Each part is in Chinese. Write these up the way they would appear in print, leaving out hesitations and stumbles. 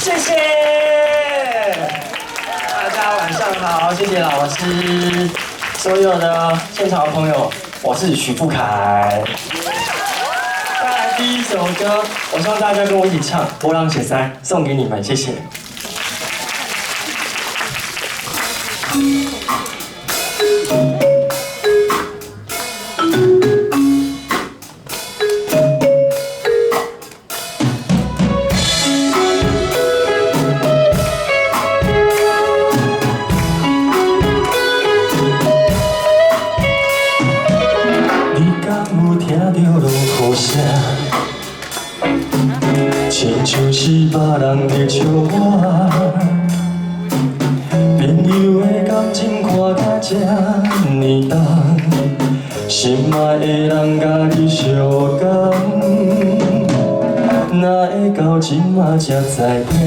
谢谢大家晚上好，谢谢老师，所有的现场的朋友，我是许富凯。再来第一首歌，我希望大家跟我一起唱《波浪雪山》，送给你们，谢谢。亲像是别人在笑我，朋友的感情看甲这呢重，心爱的人甲你相共，哪会到今仔才知影？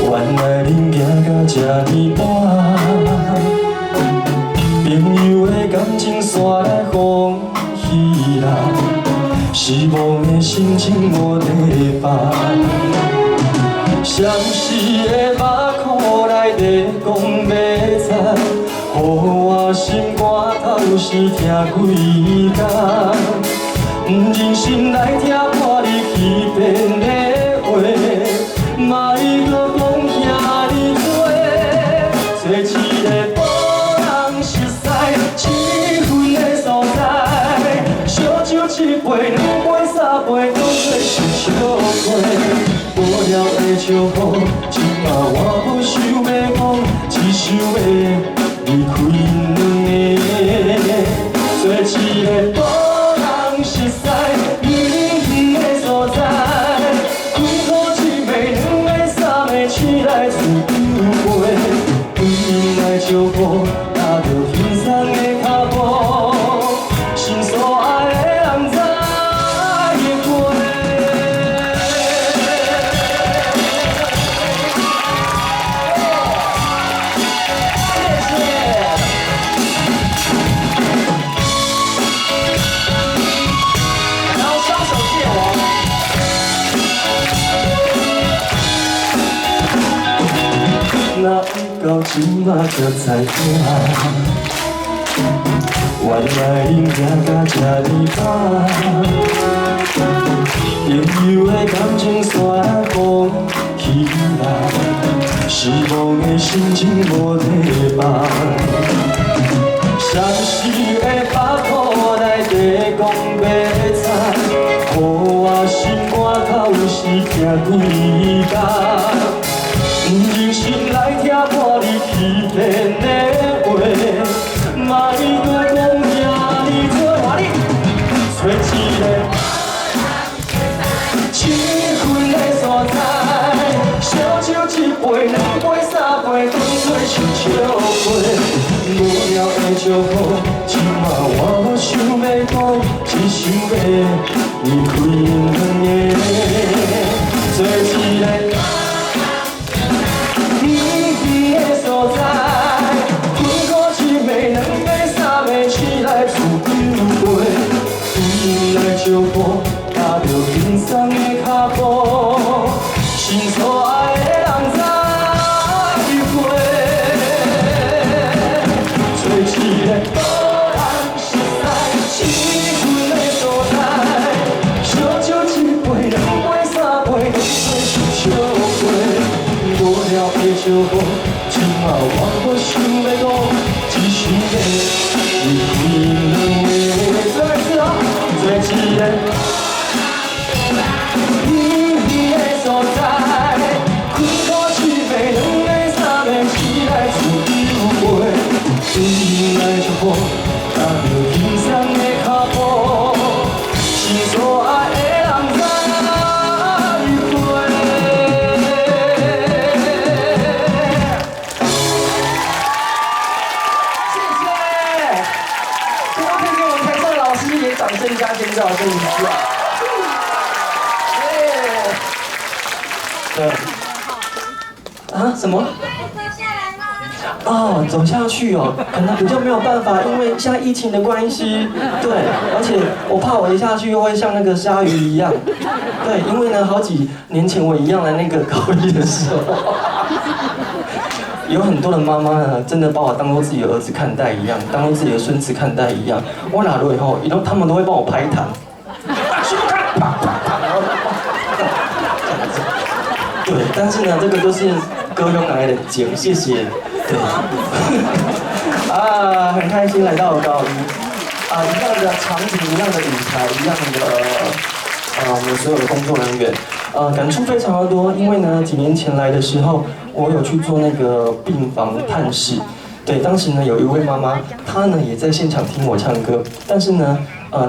原来恁行到这呢晚，朋友的感情煞来风稀啦。失望的心情无地放，相思的目眶内底讲要知，予我心肝头是疼几工，不忍心来听破你欺骗的话，莫搁讲遐尼多，做一个无人熟悉、气氛的所在，烧酒一杯。杯当作是笑话，无聊的笑话，今仔我无想要讲，只想要离开因两个，做一个无人熟悉、远的所在，困苦一暝两个三个醒来自由飞，对因来招呼，踏着天上的脚步，心所爱的人知。哪会到今仔才知影？原来恁行到这呢晚，朋友的感情煞来风起来，失望的心情无地放，相思的目眶内底讲要知，予我心肝头是疼几工。不忍心来听破你欺骗的话，莫搁讲遐尼多，找一个气氛的所在，烧酒一杯、两杯、三杯，当作是笑话。无聊的笑话，今仔我无想要讲，只想要离开因两个，做一个。所在，困苦一暝两个三个醒来自由飞，对因来招呼，踏着天上的脚步，心所爱的人知会，做一个无人熟悉、气氛的所在，烧酒一杯、两杯、三杯，当作是笑话，无聊的笑话。今仔我无想要讲，只想要离开因两个。再来一次啊！做一个远的所在，困苦一暝两个三个醒来自由飞，对因来招呼，踏着天上的脚步，心所爱的人知。掌声加尖叫，这一次啊！对。啊？什么？哦，走下去哦，可能比较没有办法，因为现在疫情的关系，对，而且我怕我一下去又会像那个鲨鱼一样，对，因为呢，好几年前我一样来那个高一的时候，有很多的妈妈呢，真的把我当做自己的儿子看待一样，当做自己的孙子看待一样。我拿了以后，他们都会帮我拍弹，去看，然后对，但是呢，这个都是高中来的景，谢谢。对，啊，很开心来到高一，啊，一样的场景，一样的舞台，一样的我们所有的工作人员，感触非常的多。因为呢，几年前来的时候，我有去做那个病房探视。对，当时呢有一位妈妈，她呢也在现场听我唱歌，但是呢，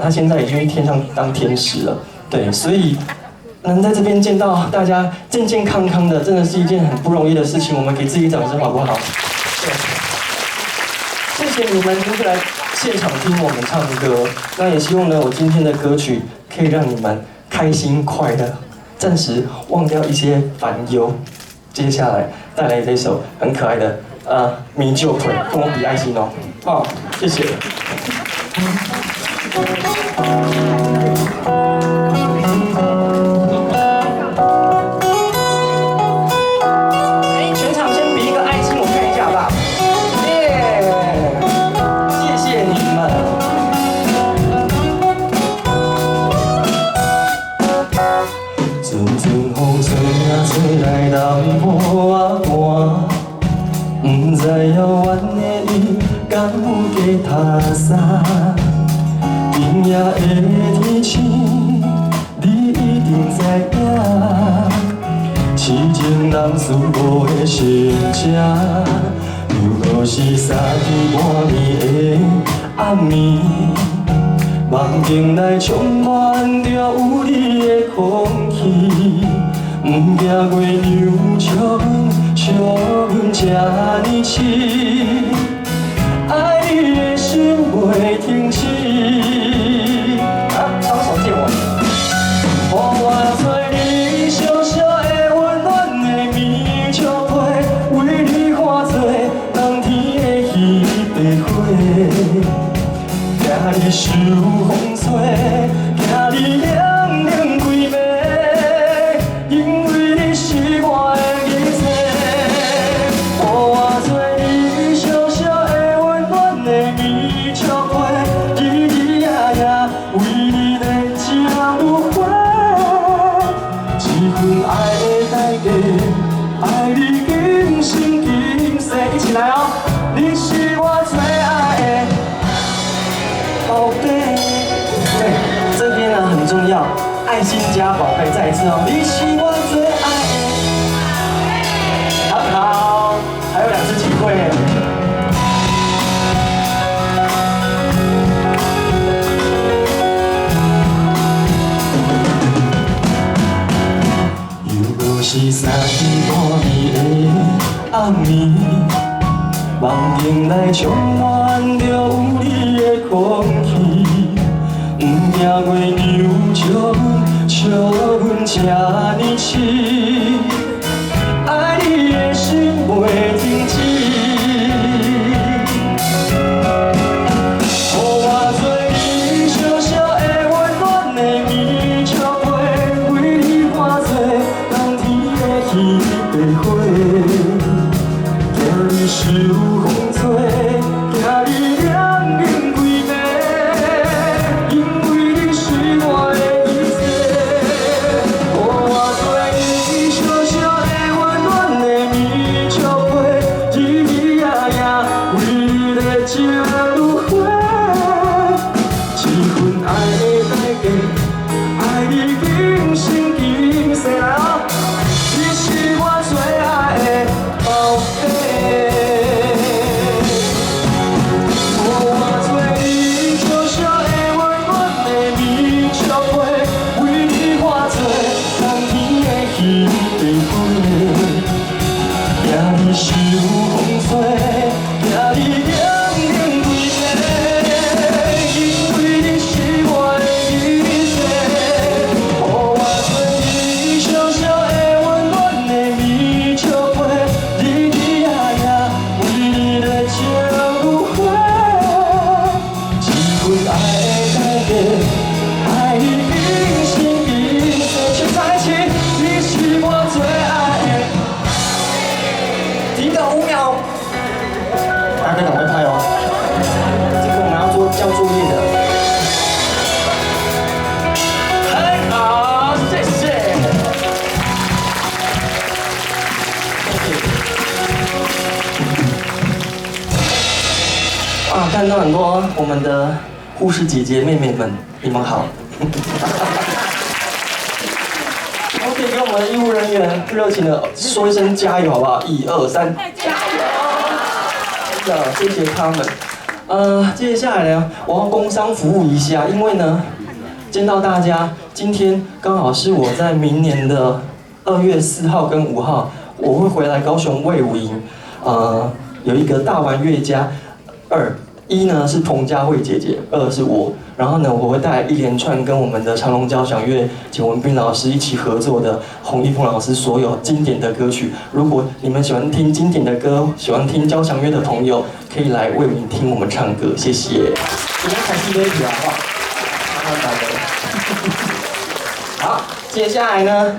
她现在已经去天上当天使了。对，所以能在这边见到大家健健康康的，真的是一件很不容易的事情。我们给自己掌声好不好？对，谢谢你们今天来现场听我们唱歌。那也希望呢，我今天的歌曲可以让你们开心快乐，暂时忘掉一些烦忧。接下来带来这首很可爱的米酒腿，跟我比爱心哦。好，谢谢。全场先比一个爱心，我看一下好不好？耶！谢谢你们。阵阵风吹啊吹来南部啊寒，不知遥远的你敢有加他啥？今夜的天星，你一定知影。痴情人思无的心情，又搁是三更半暝的暗暝，梦境内充满着有你的空气。不惊月亮笑阮这呢痴，爱你的心袂停止。双手借我。予我做你小小的温暖的棉笑被，为你化作冬天的彼白花，惊你受风吹，惊你冷冷规暝，因为你是我的日子。予我做你小小的温暖的棉笑被，日日夜夜为你在情有花。一份爱的代价，爱你今生今世，一起来哦！你是我最爱的宝贝。对，这边呢很重要，爱心加宝贝，再一次哦！你是我最爱的。很好，还有2次机会。是三更半暝的暗暝，梦境内充满着有你的空气。不惊月亮笑阮这呢痴，爱你的心袂停止。予我做你小小的温暖的棉笑被，为你化作冬天的彼白花，惊你受风吹，惊你冷冷规暝，因为你是我的一切。予我做你小小的温暖的棉笑被，日日夜夜为你在情如花。一份爱的代价，爱你今生今世。来哦！你是我最爱的宝贝。很多我们的护士姐姐妹妹们，你们好。我可以跟我们的医护人员热情的说一声加油，好不好？1、2、3，加油！真的，谢谢他们。接下来呢，我要工商服务一下，因为呢，见到大家，今天刚好是我在明年的2月4号跟5号，我会回来高雄卫武营，有一个大玩乐家1呢是彭佳慧姐姐，2是我，然后呢我会带来一连串跟我们的长隆交响乐简文彬老师一起合作的洪一峰老师所有经典的歌曲。如果你们喜欢听经典的歌，喜欢听交响乐的朋友，可以来为我们听我们唱歌，谢谢。今天开心的一起啊，好不好？好，接下来呢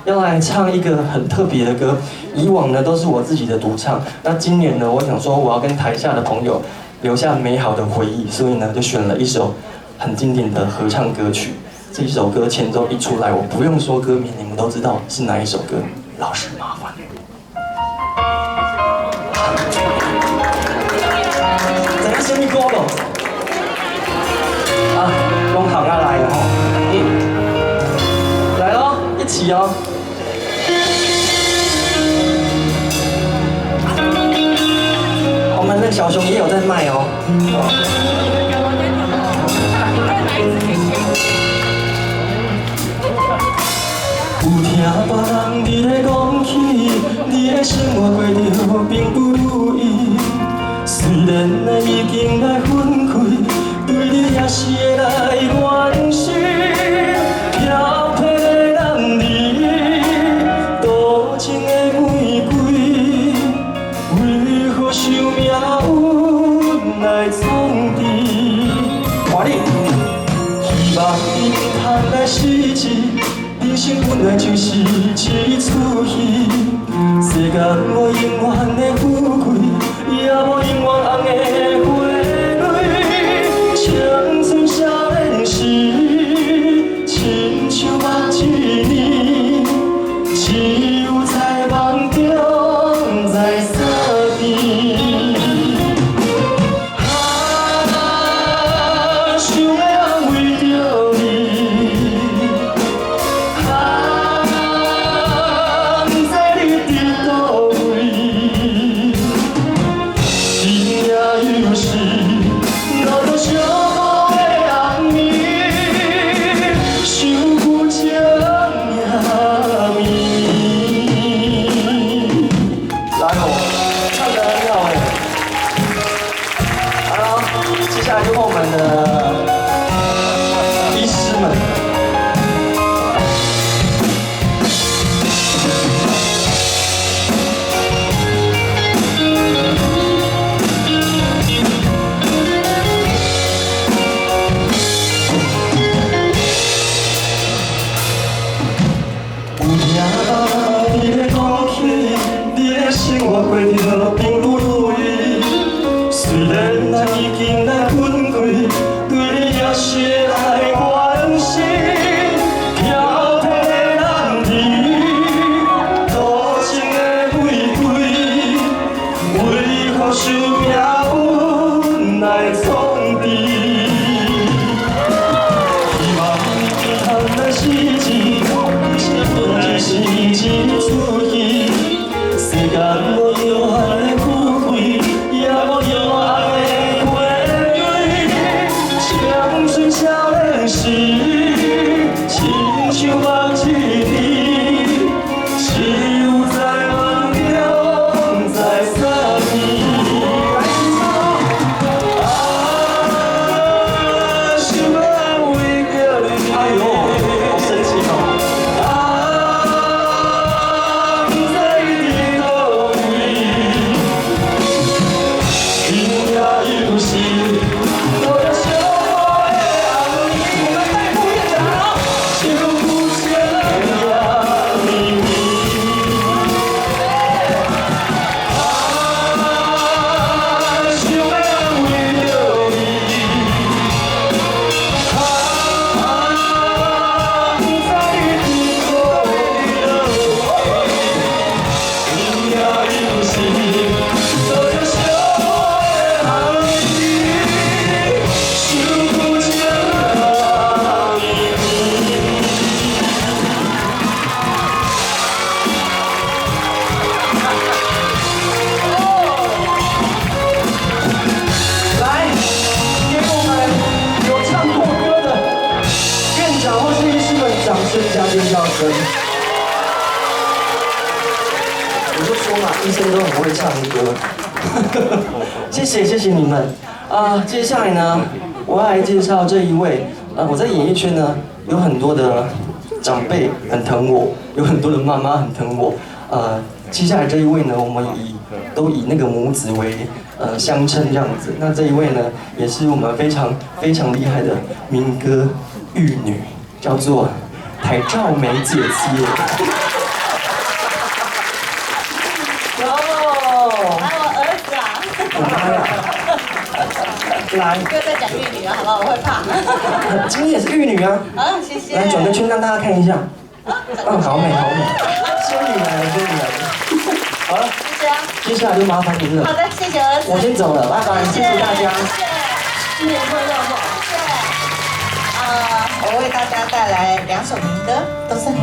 要来唱一个很特别的歌。以往呢都是我自己的独唱，那今年呢，我想说我要跟台下的朋友留下美好的回忆，所以呢就选了一首很经典的合唱歌曲。这一首歌前奏一出来，我不用说歌名，你们都知道是哪一首歌。老师麻烦。怎样先歌了？啊，拢行啊来了吼，来咯，一起哦。我们的小熊也有在卖哦。有听别人伫咧讲起，你的生活过着并不如意。虽然咱已经来分开，对你也是会来怨心。飘泊的男儿，多情的玫瑰，为何受命运来创治？看你，希望你通来实质。人生本来就是一出戏，世间无永远的富贵，也无永远红的花蕊。青春少年时，亲像目一年，只有在梦中在撒甜。想要安慰着你。接下来就换我们的医师们。有听你咧讲起，你的生活过着并不如意。虽然咱已经来分开，对你也是会来怨心。飘泊的男儿，多情的玫瑰，为何受命运来创治？希望你通来实质，本来是一出戏，世间无永远的。我就说嘛，医生都很会唱歌。谢谢你们接下来呢，我要来介绍这一位。我在演艺圈呢，有很多的长辈很疼我，有很多的妈妈很疼我。接下来这一位呢，我们都以那个母子为相称这样子。那这一位呢，也是我们非常厉害的民歌玉女，叫做台照梅姐姐。来，我儿子啊！我妈呀！来，不要再讲玉女了，好不好？我会怕。今天也是玉女啊！谢谢。来转个圈让大家看一下。好美。仙女来了。好了，谢谢啊。接下来就麻烦您了。好的，谢谢儿子。我先走了，拜拜，谢谢大家。新年快乐，好不好？我为大家带来2首民歌，都是很。